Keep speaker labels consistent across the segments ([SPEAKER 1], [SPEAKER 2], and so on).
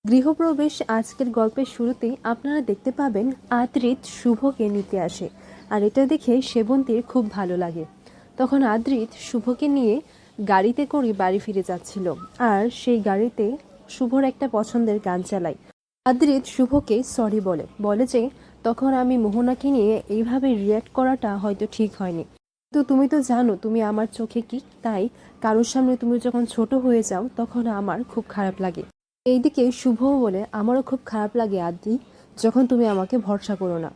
[SPEAKER 1] গৃহপ্রবেশ আজকের গল্পের শুরুতেই আপনারা দেখতে পাবেন আদ্রিত শুভকে নিতে আসে। আর এটা দেখে সেবন্তীর খুব ভালো লাগে। তখন আদ্রিত শুভকে নিয়ে গাড়িতে করে বাড়ি ফিরে যাচ্ছিল, আর সেই গাড়িতে শুভর একটা পছন্দের গান চালায়। আদ্রিত শুভকে সরি বলে বলে যে তখন আমি মোহনাকে নিয়ে এইভাবে রিয়্যাক্ট করাটা হয়তো ঠিক হয়নি, তো তুমি তো জানো তুমি আমার চোখে কি, তাই কারোর সামনে তুমি যখন ছোট হয়ে যাও তখন আমার খুব খারাপ লাগে। এইদিকে শুভও বলে আমারও খুব খারাপ লাগে আদ্রি, যখন তুমি আমাকে ভরসা করো না।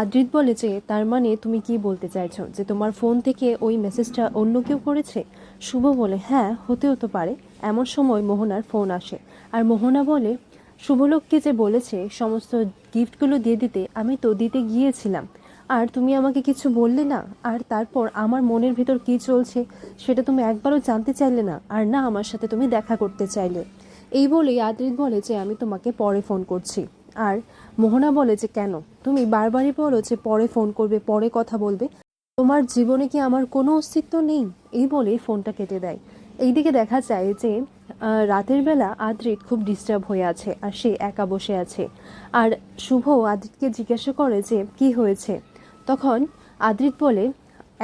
[SPEAKER 1] আদ্রিত বলে যে তার মানে তুমি কি বলতে চাইছো যে তোমার ফোন থেকে ওই মেসেজটা অন্য কেউ করেছে? শুভ বলে হ্যাঁ, হতেও তো পারে। এমন সময় মোহনার ফোন আসে, আর মোহনা বলে শুভলোককে যে বলেছে সমস্ত গিফটগুলো দিয়ে দিতে, আমি তো দিতে গিয়েছিলাম, আর তুমি আমাকে কিছু বললে না। আর তারপর আমার মনের ভিতর কি চলছে সেটা তুমি একবারও জানতে চাইলে না, আর না আমার সাথে তুমি দেখা করতে চাইলে। এই বলেই আদ্রিত বলে যে আমি তোমাকে পরে ফোন করছি। আর মোহনা বলে যে কেন, তুমি বারবারই বলো যে পরে ফোন করবে, পরে কথা বলবে, তোমার জীবনে কি আমার কোনো অস্তিত্ব নেই? এই বলে ফোনটা কেটে দেয়। এইদিকে দেখা যায় যে রাতের বেলা আদ্রিত খুব ডিস্টার্ব হয়ে আছে, আর সে একা বসে আছে। আর শুভ আদ্রিতকে জিজ্ঞাসা করে যে কি হয়েছে। তখন আদ্রিত বলে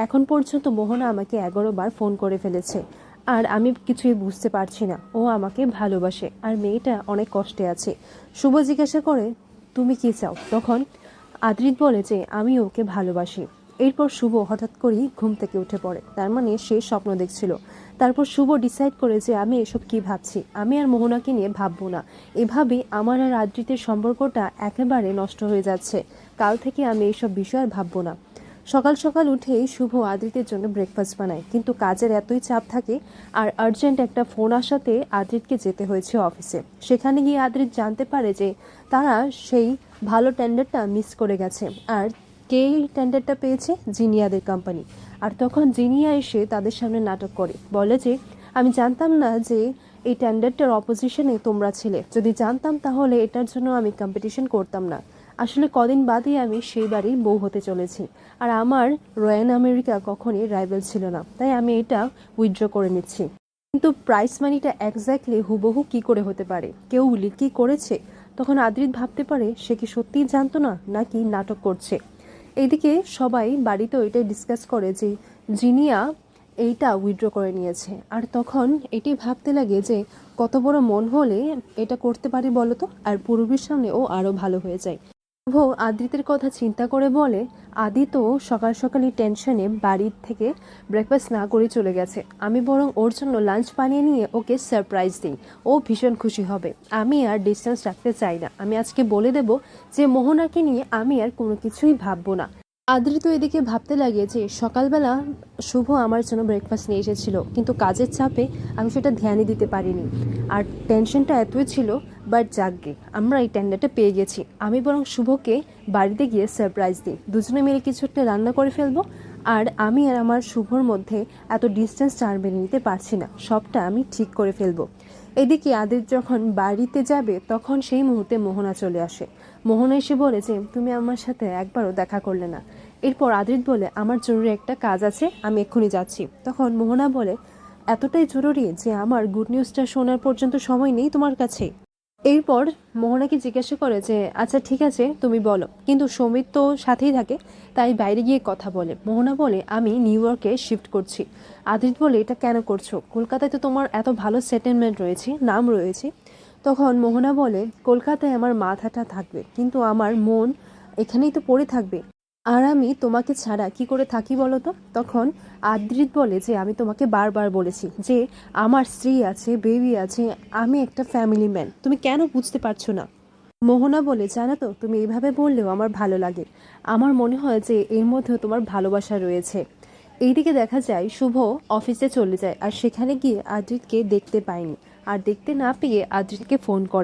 [SPEAKER 1] এখন পর্যন্ত মোহনা আমাকে 11বার ফোন করে ফেলেছে, আর আমি কিছুই বুঝতে পারছি না। ও আমাকে ভালোবাসে, আর মেয়েটা অনেক কষ্টে আছে। শুভ জিজ্ঞাসা করে তুমি কি চাও? তখন আদ্রিত বলে যে আমি ওকে ভালোবাসি। এরপর শুভ হঠাৎ করেই ঘুম থেকে উঠে পড়ে, তার মানে সে স্বপ্ন দেখছিল। তারপর শুভ ডিসাইড করে যে আমি এসব কি ভাবছি, আমি আর মোহনাকে নিয়ে ভাববো না। এভাবে আমার আর আদ্রিতের সম্পর্কটা একেবারে নষ্ট হয়ে যাচ্ছে। কাল থেকে আমি এইসব বিষয় আর ভাববো না। সকাল সকাল উঠেই শুভ আদ্রিতের জন্য ব্রেকফাস্ট বানায়, কিন্তু কাজের এতই চাপ থাকে আর আর্জেন্ট একটা ফোন আসাতে আদ্রিতকে যেতে হয়েছে অফিসে। সেখানে গিয়ে আদ্রিত জানতে পারে যে তারা সেই ভালো টেন্ডারটা মিস করে গেছে, আর কে এই টেন্ডারটা পেয়েছে? জিনিয়াদের কোম্পানি। আর তখন জিনিয়া এসে তাদের সামনে নাটক করে, বলে যে আমি জানতাম না যে এই টেন্ডারটার অপোজিশনে তোমরা ছিলে, যদি জানতাম তাহলে এটার জন্য আমি কম্পিটিশন করতাম না। আসলে কদিন বাদেই আমি সেই বাড়ির বউ হতে চলেছি, আর আমার রয়্যাল আমেরিকা কখনই রাইভেল ছিল না, তাই আমি এটা উইথড্র করে নিচ্ছি। কিন্তু প্রাইস মানিটা এক্স্যাক্টলি হুবহু কি করে হতে পারে? কেউ কি করেছে? তখন আদ্রিত ভাবতে পারে সে কি সত্যিই জানতো না, নাকি নাটক করছে। এইদিকে সবাই বাড়িতে ওইটাই ডিসকাস করে যে জিনিয়া এইটা উইথড্র করে নিয়েছে। আর তখন এটি ভাবতে লাগে যে কত বড় মন হলে এটা করতে পারি বলতো, আর পূর্বের সামনে ও আরো ভালো হয়ে যায়। শুভ আদ্রিতের কথা চিন্তা করে বলে আদি তো সকাল সকালই টেনশনে বাড়ির থেকে ব্রেকফাস্ট না করে চলে গেছে, আমি বরং ওর জন্য লাঞ্চ বানিয়ে নিয়ে ওকে সারপ্রাইজ দিই, ও ভীষণ খুশি হবে। আমি আর ডিস্টেন্স রাখতে চাই না, আমি আজকে বলে দেব যে মোহনাকে নিয়ে আমি আর কোনো কিছুই ভাববো না। আদ্রিত এদিকে ভাবতে লাগে যে সকালবেলা শুভ আমার জন্য ব্রেকফাস্ট নিয়ে এসেছিল, কিন্তু কাজের চাপে আমি সেটা ধ্যানই দিতে পারিনি, আর টেনশনটা এতই ছিল। বাট যাকগে, আমরা এই টেন্ডারটা পেয়ে গেছি, আমি বরং শুভকে বাড়িতে গিয়ে সারপ্রাইজ দিই, দুজনে মিলে কিছু একটা রান্না করে ফেলবো। আর আমি আর আমার শুভর মধ্যে এত ডিস্টেন্স চার মেনে নিতে পারছি না, সবটা আমি ঠিক করে ফেলবো। এদিকে আদিত যখন বাড়িতে যাবে তখন সেই মুহূর্তে মোহনা চলে আসে। মোহনা এসে বলে যে তুমি আমার সাথে একবারও দেখা করলে না। এরপর আদিত বলে আমার জরুরি একটা কাজ আছে, আমি এক্ষুনি যাচ্ছি। তখন মোহনা বলে এতটাই জরুরি যে আমার গুড নিউজটা শোনার পর্যন্ত সময় নেই তোমার কাছে? এরপর মোহনাকে জিজ্ঞাসা করে যে আচ্ছা ঠিক আছে তুমি বলো, কিন্তু সমিত তো সাথেই থাকে, তাই বাইরে গিয়ে কথা বলে। মোহনা বলে আমি নিউ ইয়র্কে শিফট করছি। আদিত বলে এটা কেন করছো? কলকাতায় তো তোমার এত ভালো সেটেলমেন্ট রয়েছে, নাম রয়েছে। তখন মোহনা বলে কলকাতায় আমার মাথাটা থাকবে, কিন্তু আমার মন এখানেই তো পড়ে থাকবে, আর আমি তোমাকে ছাড়া কি করে থাকি বলো তো? তখন আদ্রিত বলে যে আমি তোমাকে বারবার বলেছি যে আমার স্ত্রী আছে, বেবি আছে, আমি একটা ফ্যামিলি ম্যান, তুমি কেন বুঝতে পারছো না? মোহনা বলে জানো তো তুমি এইভাবে বললেও আমার ভালো লাগে, আমার মনে হয় যে এর মধ্যেও তোমার ভালোবাসা রয়েছে। এইদিকে দেখা যায় শুভ অফিসে চলে যায়, আর সেখানে গিয়ে আদ্রিতকে দেখতে পায়নি, আর দেখতে না পেয়ে আদ্রিতকে ফোন করে।